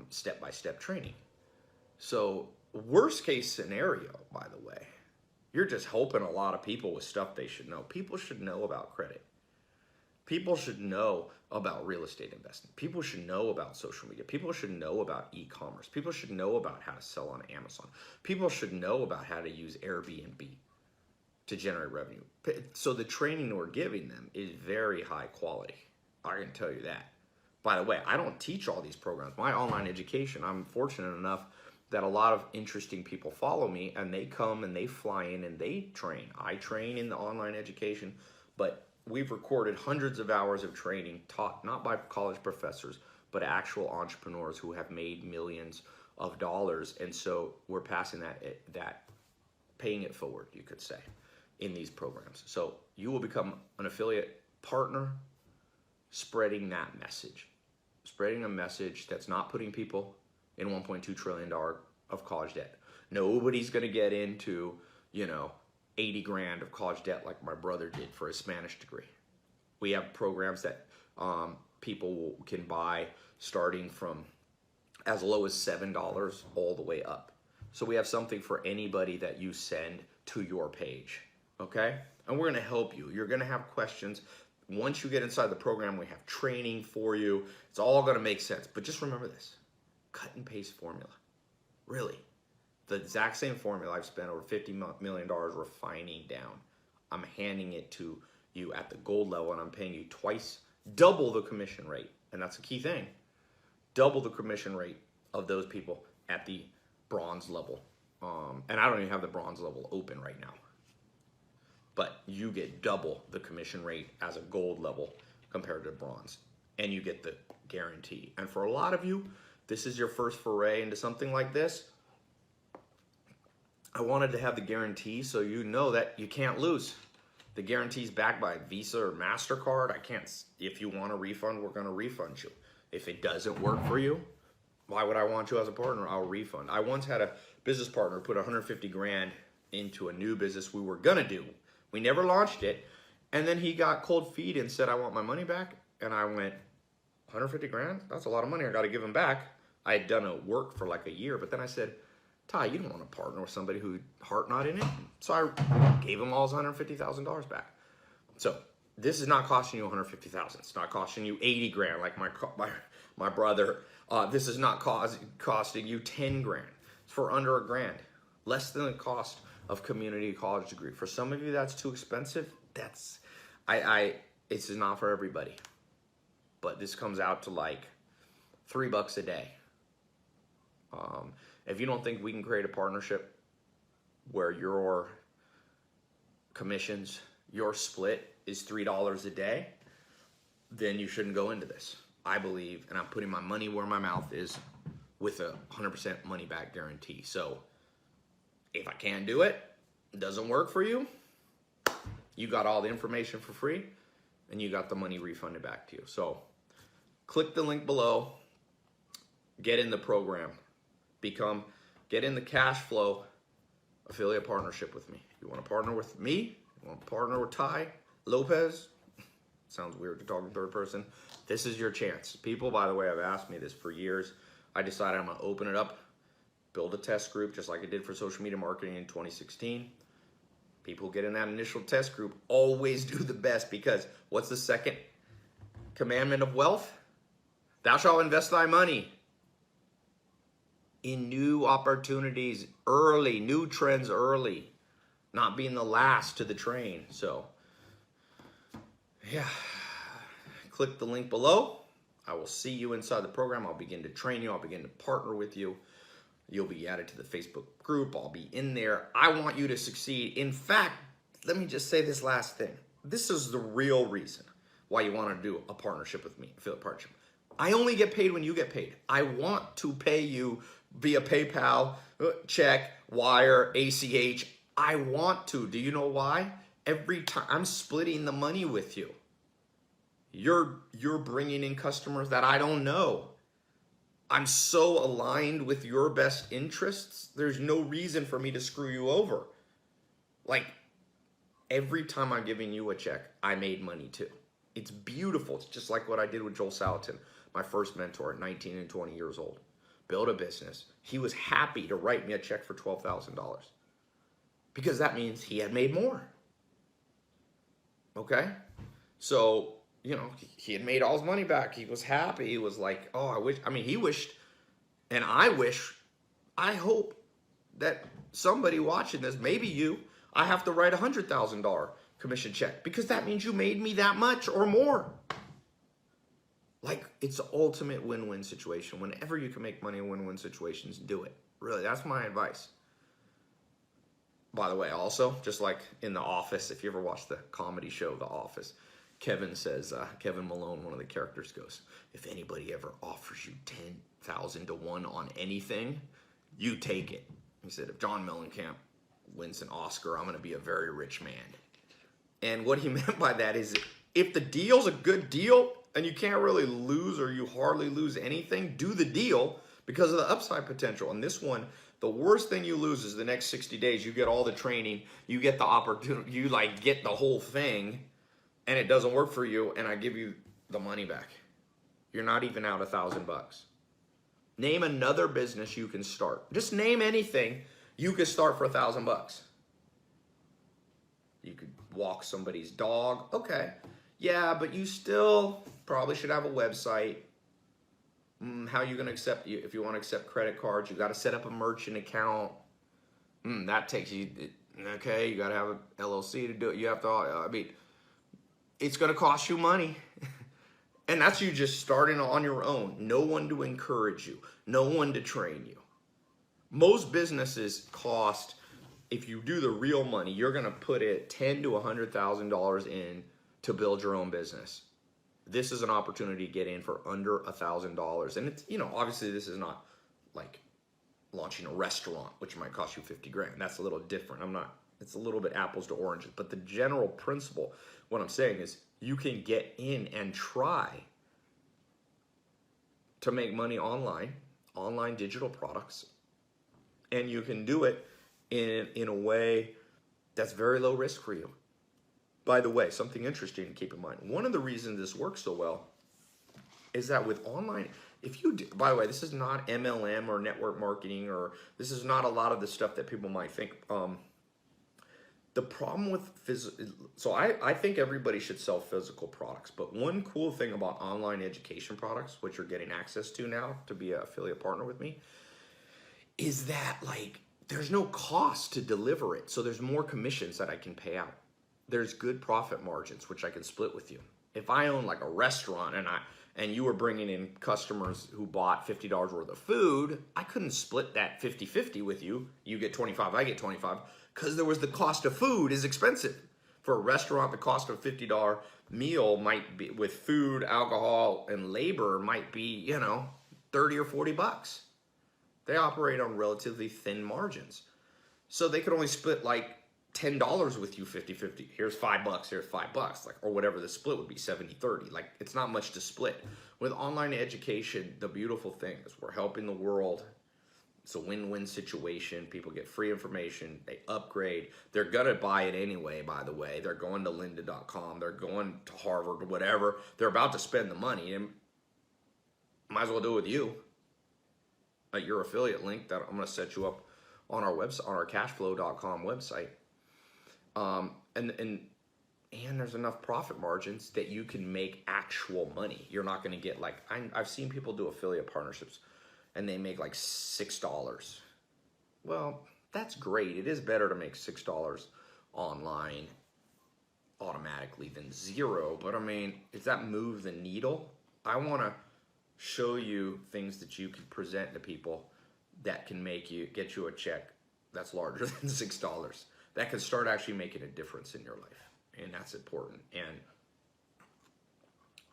Speaker 1: step-by-step training. So worst case scenario, by the way, you're just helping a lot of people with stuff they should know. People should know about credit. People should know about real estate investing. People should know about social media. People should know about e-commerce. People should know about how to sell on Amazon. People should know about how to use Airbnb to generate revenue. So the training we're giving them is very high quality. I can tell you that. By the way, I don't teach all these programs. My online education, I'm fortunate enough that a lot of interesting people follow me, and they come and they fly in and they train. I train in the online education, but we've recorded hundreds of hours of training taught not by college professors, but actual entrepreneurs who have made millions of dollars. And so we're passing that paying it forward, you could say, in these programs. So you will become an affiliate partner, spreading that message, spreading a message that's not putting people in $1.2 trillion of college debt. Nobody's going to get into, 80 grand of college debt like my brother did for his Spanish degree. We have programs that people can buy starting from as low as $7 all the way up. So we have something for anybody that you send to your page, okay? And we're gonna help you. You're gonna have questions. Once you get inside the program, we have training for you. It's all gonna make sense. But just remember this, cut and paste formula, really. The exact same formula I've spent over $50 million refining down. I'm handing it to you at the gold level, and I'm paying you double the commission rate. And that's a key thing. Double the commission rate of those people at the bronze level. And I don't even have the bronze level open right now. But you get double the commission rate as a gold level compared to bronze. And you get the guarantee. And for a lot of you, this is your first foray into something like this. I wanted to have the guarantee so you know that you can't lose. The guarantee is backed by Visa or MasterCard. If you want a refund, we're going to refund you. If it doesn't work for you, why would I want you as a partner? I'll refund. I once had a business partner put 150 grand into a new business we were going to do. We never launched it. And then he got cold feet and said, I want my money back. And I went, 150 grand? That's a lot of money. I got to give him back. I had done a work for like a year, but then I said, Tai, you don't want to partner with somebody who's heart not in it. So I gave him all his $150,000 back. So this is not costing you $150,000. It's not costing you 80 grand like my brother. This is not costing you 10 grand. It's for under a grand, less than the cost of community college degree. For some of you, that's too expensive. It's not for everybody. But this comes out to like $3 a day. If you don't think we can create a partnership where your commissions, your split is $3 a day, then you shouldn't go into this. I believe, and I'm putting my money where my mouth is, with a 100% money back guarantee. So if I can't do it, it doesn't work for you, you got all the information for free and you got the money refunded back to you. So click the link below, get in the program. Get in the cash flow affiliate partnership with me. You want to partner with me? You want to partner with Tai Lopez? Sounds weird to talk in third person. This is your chance. People, by the way, have asked me this for years. I decided I'm going to open it up, build a test group, just like I did for social media marketing in 2016. People who get in that initial test group always do the best, because what's the second commandment of wealth? Thou shalt invest thy money in new opportunities early, new trends early, not being the last to the train. So yeah, click the link below. I will see you inside the program. I'll begin to train you. I'll begin to partner with you. You'll be added to the Facebook group. I'll be in there. I want you to succeed. In fact, let me just say this last thing. This is the real reason why you want to do a partnership with me, affiliate partnership. I only get paid when you get paid. I want to pay you via PayPal, check, wire, ACH. I want to. Do you know why? Every time I'm splitting the money with you. You're bringing in customers that I don't know. I'm so aligned with your best interests. There's no reason for me to screw you over. Like, every time I'm giving you a check, I made money too. It's beautiful. It's just like what I did with Joel Salatin, my first mentor at 19 and 20 years old. Built a business. He was happy to write me a check for $12,000 because that means he had made more. Okay? So, you know, he had made all his money back. He was happy. He was like, oh, he wished, and I hope that somebody watching this, maybe you, I have to write a $100,000 commission check because that means you made me that much or more. Like, it's the ultimate win-win situation. Whenever you can make money in win-win situations, do it. Really, that's my advice. By the way, also, just like in The Office, if you ever watch the comedy show The Office, Kevin says, Kevin Malone, one of the characters, goes, if anybody ever offers you 10,000 to 1 on anything, you take it. He said, if John Mellencamp wins an Oscar, I'm going to be a very rich man. And what he meant by that is if the deal's a good deal and you can't really lose or you hardly lose anything, do the deal because of the upside potential. And this one, the worst thing you lose is the next 60 days. You get all the training, you get the opportunity, you like get the whole thing, and it doesn't work for you, and I give you the money back. You're not even out $1,000. Name another business you can start. Just name anything you could start for $1,000. You could walk somebody's dog. Okay. Yeah, but you still probably should have a website. How are you going to accept, if you want to accept credit cards, you got to set up a merchant account. That takes you, okay, you got to have an LLC to do it. You have to, it's going to cost you money. And that's you just starting on your own. No one to encourage you. No one to train you. Most businesses cost, if you do the real money, you're going to put it $10,000 to $100,000 in to build your own business. This is an opportunity to get in for under $1,000. And it's, obviously this is not like launching a restaurant, which might cost you 50 grand. That's a little different. It's a little bit apples to oranges, but the general principle, what I'm saying is you can get in and try to make money online digital products, and you can do it in a way that's very low risk for you. By the way, something interesting to keep in mind. One of the reasons this works so well is that with online, by the way, this is not MLM or network marketing, or this is not a lot of the stuff that people might think. The problem with so I think everybody should sell physical products, but one cool thing about online education products, which you're getting access to now to be an affiliate partner with me, is that like there's no cost to deliver it. So there's more commissions that I can pay out. There's good profit margins, which I can split with you. If I own like a restaurant and you were bringing in customers who bought $50 worth of food, I couldn't split that 50-50 with you. You get 25, I get 25, because there was the cost of food is expensive. For a restaurant, the cost of a $50 meal might be, with food, alcohol, and labor, might be, 30 or 40 bucks. They operate on relatively thin margins. So they could only split like $10 with you 50-50. Here's $5, here's $5, like, or whatever the split would be, 70-30. Like, it's not much to split. With online education, the beautiful thing is we're helping the world. It's a win-win situation. People get free information, they upgrade. They're gonna buy it anyway, by the way. They're going to lynda.com, they're going to Harvard or whatever. They're about to spend the money, and might as well do it with you. At your affiliate link that I'm gonna set you up on our website, on our cashflow.com website. And there's enough profit margins that you can make actual money. You're not going to get like, I've seen people do affiliate partnerships and they make like $6. Well, that's great. It is better to make $6 online automatically than zero, but I mean, does that move the needle? I want to show you things that you can present to people that can get you a check that's larger than $6, that can start actually making a difference in your life. And that's important. And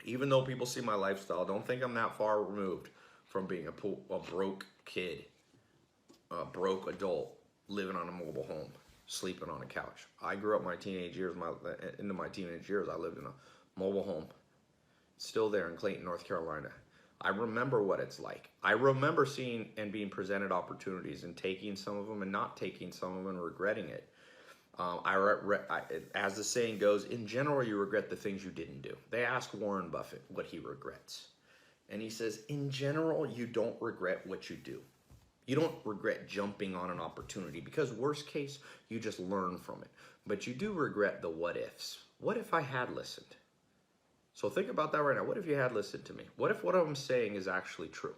Speaker 1: even though people see my lifestyle, don't think I'm that far removed from being a broke kid, a broke adult living on a mobile home, sleeping on a couch. I grew up into my teenage years, I lived in a mobile home, still there in Clayton, North Carolina. I remember what it's like. I remember seeing and being presented opportunities and taking some of them and not taking some of them and regretting it. As the saying goes, in general, you regret the things you didn't do. They ask Warren Buffett what he regrets. And he says, in general, you don't regret what you do. You don't regret jumping on an opportunity because worst case, you just learn from it. But you do regret the what ifs. What if I had listened? So think about that right now. What if you had listened to me? What if what I'm saying is actually true?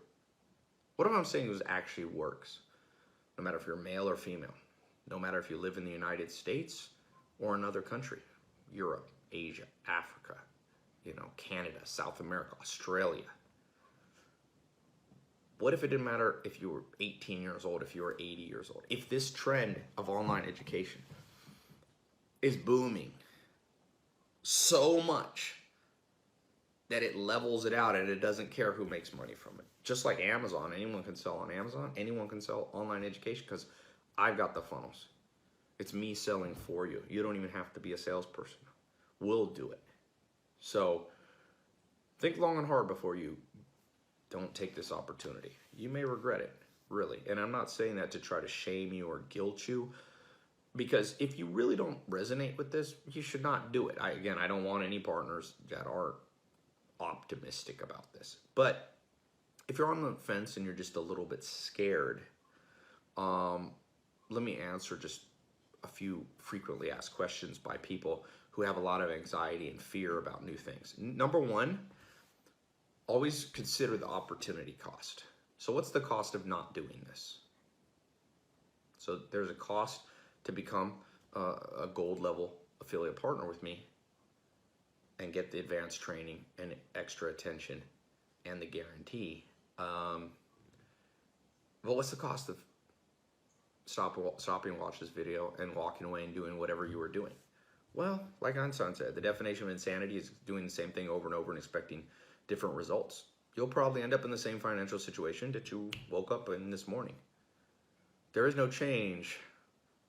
Speaker 1: What if I'm saying actually works? No matter if you're male or female. No matter if you live in the United States or another country. Europe, Asia, Africa, Canada, South America, Australia. What if it didn't matter if you were 18 years old, if you were 80 years old? If this trend of online education is booming so much that it levels it out and it doesn't care who makes money from it. Just like Amazon, anyone can sell on Amazon, anyone can sell online education because I've got the funnels. It's me selling for you. You don't even have to be a salesperson. We'll do it. So think long and hard before you don't take this opportunity. You may regret it, really. And I'm not saying that to try to shame you or guilt you, because if you really don't resonate with this, you should not do it. I don't want any partners that are optimistic about this. But if you're on the fence and you're just a little bit scared, let me answer just a few frequently asked questions by people who have a lot of anxiety and fear about new things. Number one, always consider the opportunity cost. So what's the cost of not doing this? So there's a cost to become a gold level affiliate partner with me and get the advanced training and extra attention and the guarantee. But what's the cost of stopping to watch this video and walking away and doing whatever you were doing? Well, like Einstein said, the definition of insanity is doing the same thing over and over and expecting different results. You'll probably end up in the same financial situation that you woke up in this morning. There is no change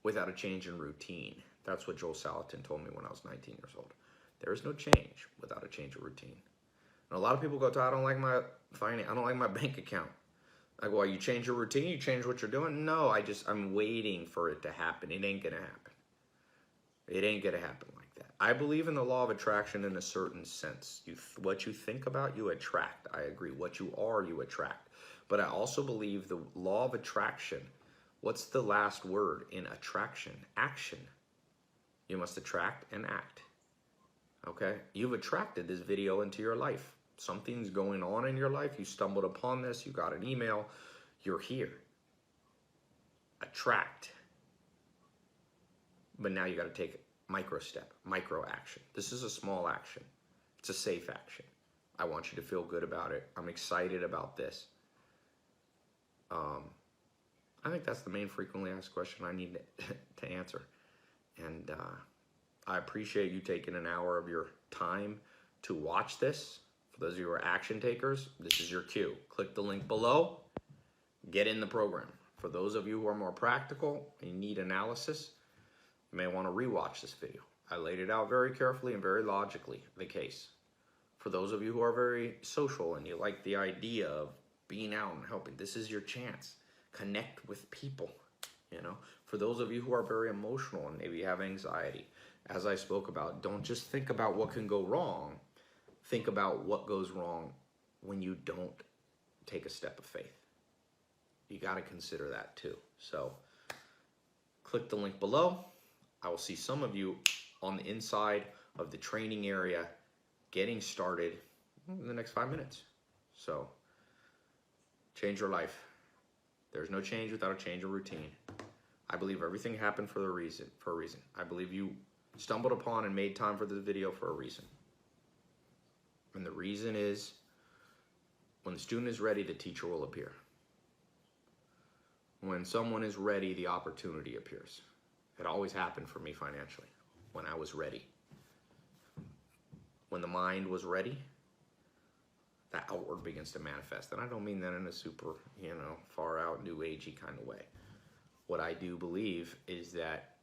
Speaker 1: without a change in routine. That's what Joel Salatin told me when I was 19 years old. There is no change without a change of routine. And a lot of people go, I don't like my finance, I don't like my bank account. Like, well, you change your routine, you change what you're doing? No, I'm waiting for it to happen. It ain't gonna happen. It ain't gonna happen like that. I believe in the law of attraction in a certain sense. What you think about, you attract. I agree. What you are, you attract. But I also believe the law of attraction, what's the last word in attraction? Action. You must attract and act. Okay? You've attracted this video into your life. Something's going on in your life. You stumbled upon this. You got an email. You're here. Attract. But now you got to take a micro step, micro action. This is a small action. It's a safe action. I want you to feel good about it. I'm excited about this. I think that's the main frequently asked question I need to answer. And I appreciate you taking an hour of your time to watch this. For those of you who are action takers, this is your cue. Click the link below. Get in the program. For those of you who are more practical and you need analysis, you may want to rewatch this video. I laid it out very carefully and very logically, the case. For those of you who are very social and you like the idea of being out and helping, this is your chance. Connect with people, For those of you who are very emotional and maybe have anxiety, as I spoke about, don't just think about what can go wrong. Think about what goes wrong when you don't take a step of faith. You got to consider that too. So click the link below. I will see some of you on the inside of the training area getting started in the next 5 minutes. So change your life. There's no change without a change of routine. I believe everything happened for a reason. I believe you stumbled upon and made time for this video for a reason. And the reason is, when the student is ready, the teacher will appear. When someone is ready, the opportunity appears. It always happened for me financially, when I was ready. When the mind was ready, that outward begins to manifest. And I don't mean that in a super, far out, new agey kind of way. What I do believe is that,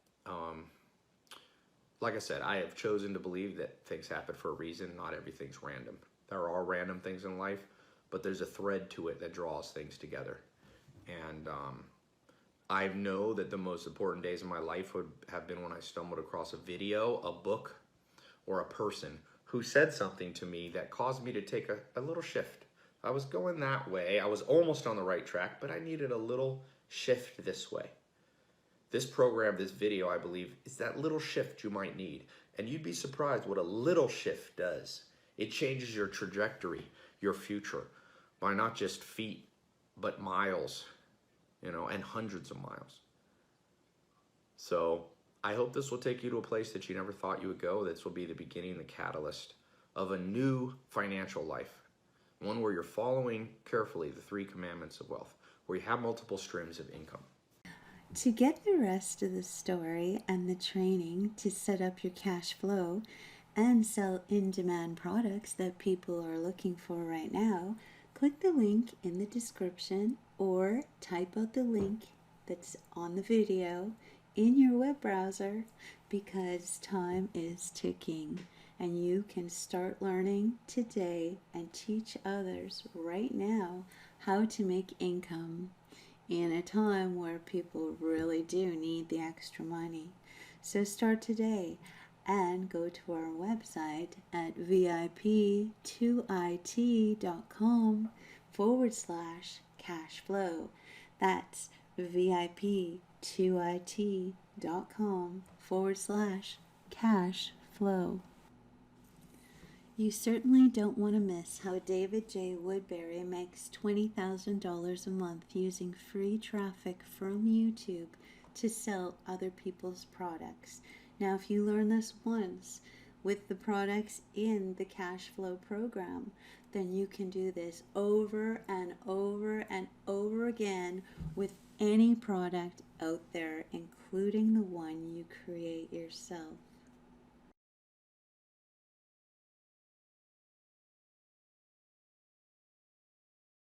Speaker 1: like I said, I have chosen to believe that things happen for a reason. Not everything's random. There are random things in life, but there's a thread to it that draws things together. And I know that the most important days of my life would have been when I stumbled across a video, a book, or a person who said something to me that caused me to take a little shift. I was going that way. I was almost on the right track, but I needed a little shift this way. This program, this video, I believe, is that little shift you might need. And you'd be surprised what a little shift does. It changes your trajectory, your future, by not just feet, but miles, and hundreds of miles. So I hope this will take you to a place that you never thought you would go. This will be the beginning, the catalyst of a new financial life. One where you're following carefully the 3 commandments of wealth, where you have multiple streams of income.
Speaker 2: To get the rest of the story and the training to set up your cash flow and sell in-demand products that people are looking for right now, click the link in the description or type out the link that's on the video in your web browser, because time is ticking and you can start learning today and teach others right now how to make income in a time where people really do need the extra money. So start today and go to our website at vip2it.com/cashflow. That's vip2it.com/cashflow. You certainly don't want to miss how David J. Woodbury makes $20,000 a month using free traffic from YouTube to sell other people's products. Now, if you learn this once with the products in the cash flow program, then you can do this over and over and over again with any product out there, including the one you create yourself.